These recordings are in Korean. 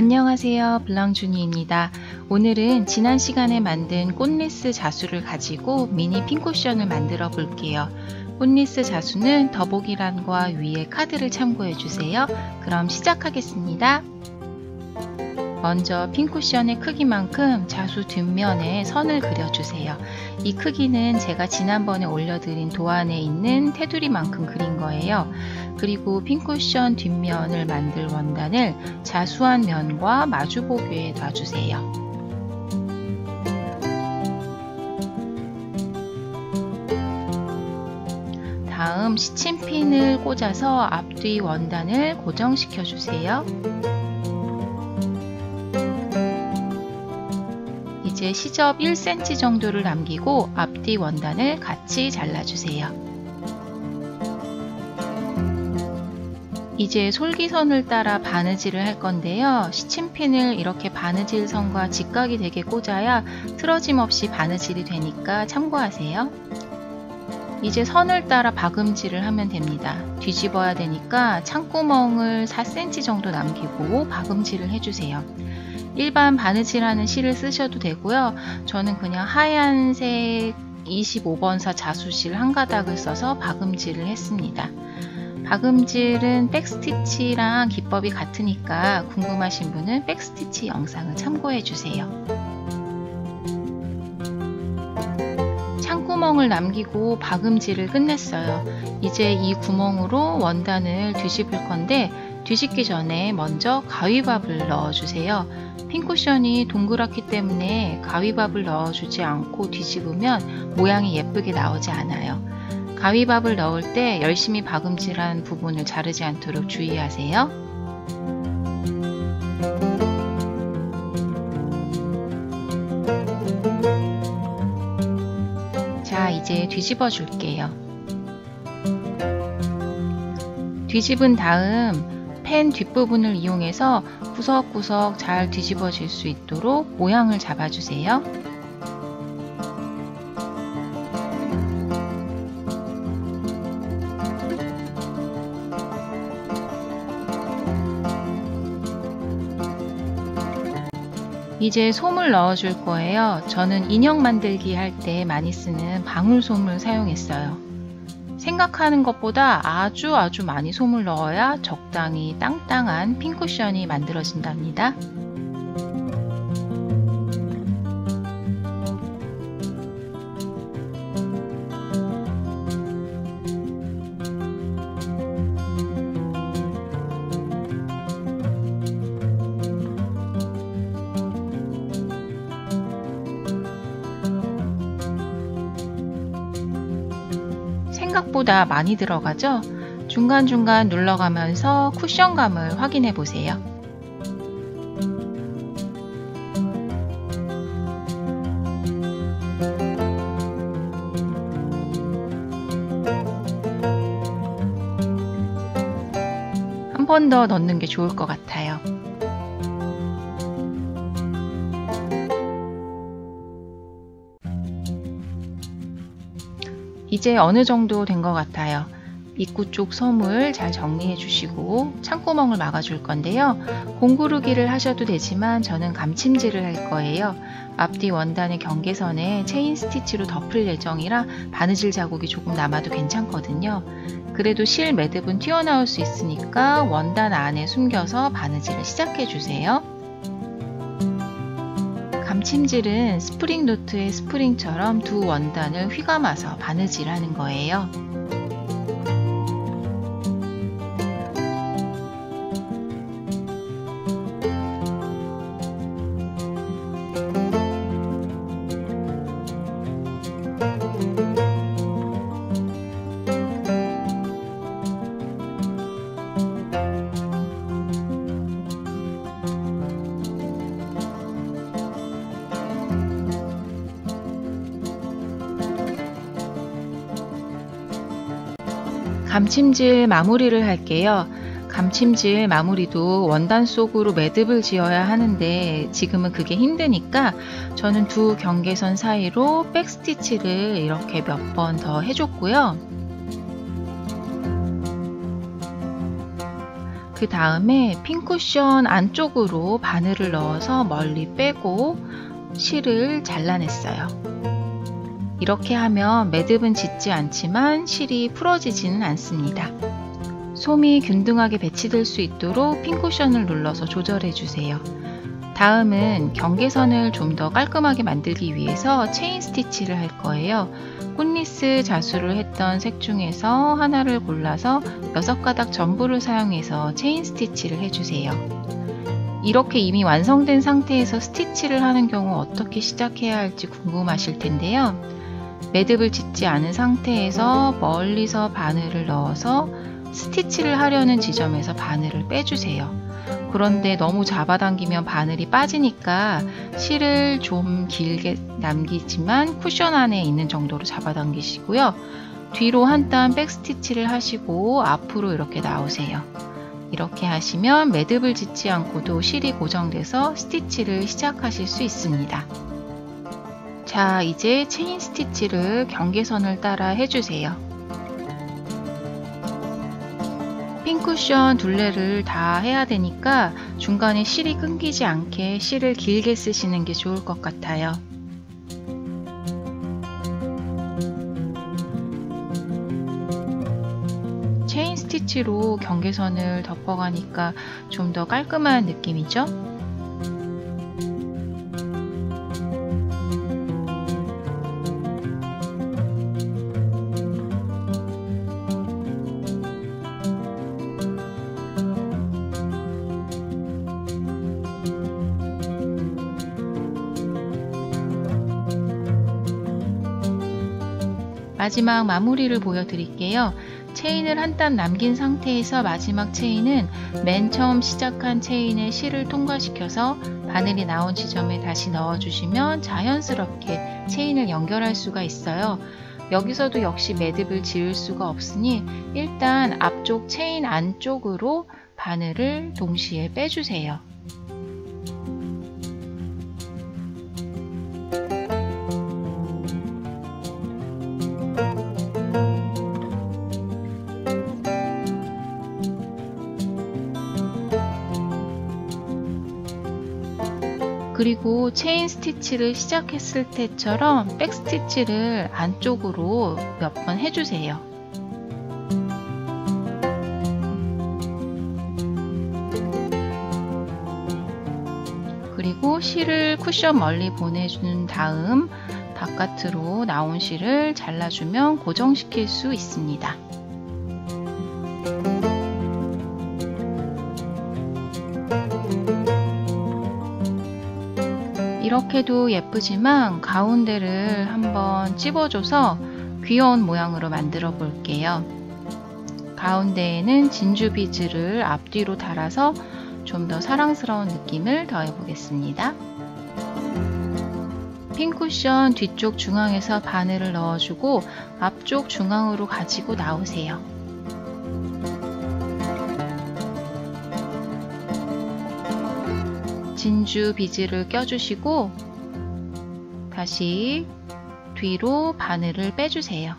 안녕하세요, 블랑주니입니다. 오늘은 지난 시간에 만든 꽃리스 자수를 가지고 미니 핀 쿠션을 만들어 볼게요. 꽃리스 자수는 더보기란과 위에 카드를 참고해 주세요. 그럼 시작하겠습니다. 먼저 핀 쿠션의 크기만큼 자수 뒷면에 선을 그려주세요. 이 크기는 제가 지난번에 올려드린 도안에 있는 테두리만큼 그린 거예요. 그리고 핀 쿠션 뒷면을 만들 원단을 자수한 면과 마주보기에 놔주세요. 다음 시침핀을 꽂아서 앞뒤 원단을 고정시켜 주세요. 이제 시접 1cm 정도를 남기고 앞뒤 원단을 같이 잘라주세요. 이제 솔기선을 따라 바느질을 할 건데요. 시침핀을 이렇게 바느질 선과 직각이 되게 꽂아야 틀어짐 없이 바느질이 되니까 참고하세요. 이제 선을 따라 박음질을 하면 됩니다. 뒤집어야 되니까 창구멍을 4cm 정도 남기고 박음질을 해주세요. 일반 바느질하는 실을 쓰셔도 되고요. 저는 그냥 하얀색 25번사 자수실 한 가닥을 써서 박음질을 했습니다. 박음질은 백스티치랑 기법이 같으니까 궁금하신 분은 백스티치 영상을 참고해 주세요. 창구멍을 남기고 박음질을 끝냈어요. 이제 이 구멍으로 원단을 뒤집을 건데 뒤집기 전에 먼저 가위밥을 넣어주세요. 핀 쿠션이 동그랗기 때문에 가위밥을 넣어주지 않고 뒤집으면 모양이 예쁘게 나오지 않아요. 가위밥을 넣을 때 열심히 박음질한 부분을 자르지 않도록 주의하세요. 자, 이제 뒤집어 줄게요. 뒤집은 다음 펜 뒷부분을 이용해서 구석구석 잘 뒤집어질 수 있도록 모양을 잡아주세요. 이제 솜을 넣어줄 거예요. 저는 인형 만들기 할 때 많이 쓰는 방울솜을 사용했어요. 생각하는 것보다 아주 많이 솜을 넣어야 적당히 땅땅한 핀 쿠션이 만들어진답니다. 생각보다 많이 들어가죠? 중간중간 눌러가면서 쿠션감을 확인해 보세요. 한 번 더 넣는 게 좋을 것 같아요. 이제 어느 정도 된 것 같아요. 입구 쪽 솜을 잘 정리해 주시고 창구멍을 막아 줄 건데요. 공구르기를 하셔도 되지만 저는 감침질을 할 거예요. 앞뒤 원단의 경계선에 체인 스티치로 덮을 예정이라 바느질 자국이 조금 남아도 괜찮거든요. 그래도 실 매듭은 튀어나올 수 있으니까 원단 안에 숨겨서 바느질을 시작해 주세요. 감침질은 스프링 노트의 스프링처럼 두 원단을 휘감아서 바느질하는 거예요. 감침질 마무리를 할게요. 감침질 마무리도 원단 속으로 매듭을 지어야 하는데 지금은 그게 힘드니까 저는 두 경계선 사이로 백스티치를 이렇게 몇 번 더 해줬고요. 그 다음에 핀 쿠션 안쪽으로 바늘을 넣어서 멀리 빼고 실을 잘라냈어요. 이렇게 하면 매듭은 짓지 않지만 실이 풀어지지는 않습니다. 솜이 균등하게 배치될 수 있도록 핀 쿠션을 눌러서 조절해 주세요. 다음은 경계선을 좀 더 깔끔하게 만들기 위해서 체인 스티치를 할 거예요. 꽃리스 자수를 했던 색 중에서 하나를 골라서 6가닥 전부를 사용해서 체인 스티치를 해주세요. 이렇게 이미 완성된 상태에서 스티치를 하는 경우 어떻게 시작해야 할지 궁금하실 텐데요. 매듭을 짓지 않은 상태에서 멀리서 바늘을 넣어서 스티치를 하려는 지점에서 바늘을 빼주세요. 그런데 너무 잡아당기면 바늘이 빠지니까 실을 좀 길게 남기지만 쿠션 안에 있는 정도로 잡아당기시고요. 뒤로 한 단 백스티치를 하시고 앞으로 이렇게 나오세요. 이렇게 하시면 매듭을 짓지 않고도 실이 고정돼서 스티치를 시작하실 수 있습니다. 자, 이제 체인 스티치를 경계선을 따라 해주세요. 핀 쿠션 둘레를 다 해야 되니까 중간에 실이 끊기지 않게 실을 길게 쓰시는 게 좋을 것 같아요. 체인 스티치로 경계선을 덮어가니까 좀 더 깔끔한 느낌이죠? 마지막 마무리를 보여드릴게요. 체인을 한 단 남긴 상태에서 마지막 체인은 맨 처음 시작한 체인에 실을 통과시켜서 바늘이 나온 지점에 다시 넣어주시면 자연스럽게 체인을 연결할 수가 있어요. 여기서도 역시 매듭을 지을 수가 없으니 일단 앞쪽 체인 안쪽으로 바늘을 동시에 빼주세요. 그리고 체인 스티치를 시작했을 때처럼 백 스티치를 안쪽으로 몇 번 해주세요. 그리고 실을 쿠션 멀리 보내준 다음 바깥으로 나온 실을 잘라주면 고정시킬 수 있습니다. 이렇게도 예쁘지만 가운데를 한번 찝어줘서 귀여운 모양으로 만들어 볼게요. 가운데에는 진주 비즈를 앞뒤로 달아서 좀 더 사랑스러운 느낌을 더해 보겠습니다. 핀 쿠션 뒤쪽 중앙에서 바늘을 넣어주고 앞쪽 중앙으로 가지고 나오세요. 진주 비즈를 껴주시고 다시 뒤로 바늘을 빼주세요.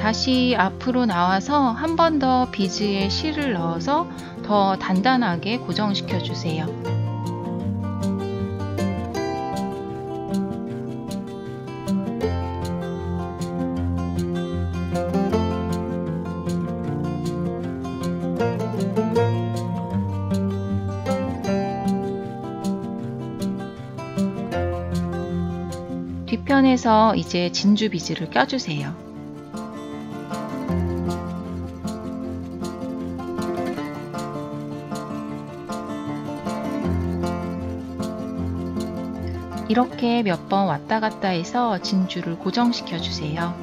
다시 앞으로 나와서 한 번 더 비즈에 실을 넣어서 더 단단하게 고정시켜 주세요. 뒤편에서 이제 진주 비즈를 껴주세요. 이렇게 몇 번 왔다 갔다 해서 진주를 고정시켜 주세요.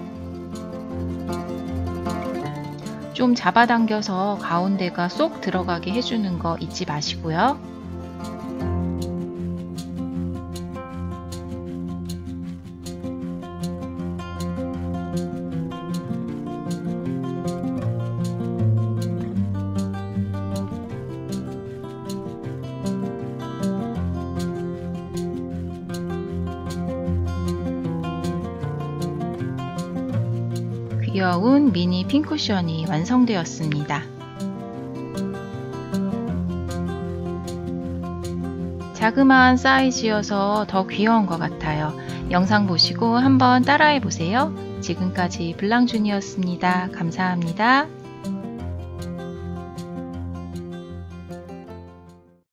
좀 잡아당겨서 가운데가 쏙 들어가게 해주는 거 잊지 마시고요. 귀여운 미니 핀 쿠션이 완성되었습니다. 자그마한 사이즈여서 더 귀여운 것 같아요. 영상 보시고 한번 따라해 보세요. 지금까지 블랑준이었습니다. 감사합니다.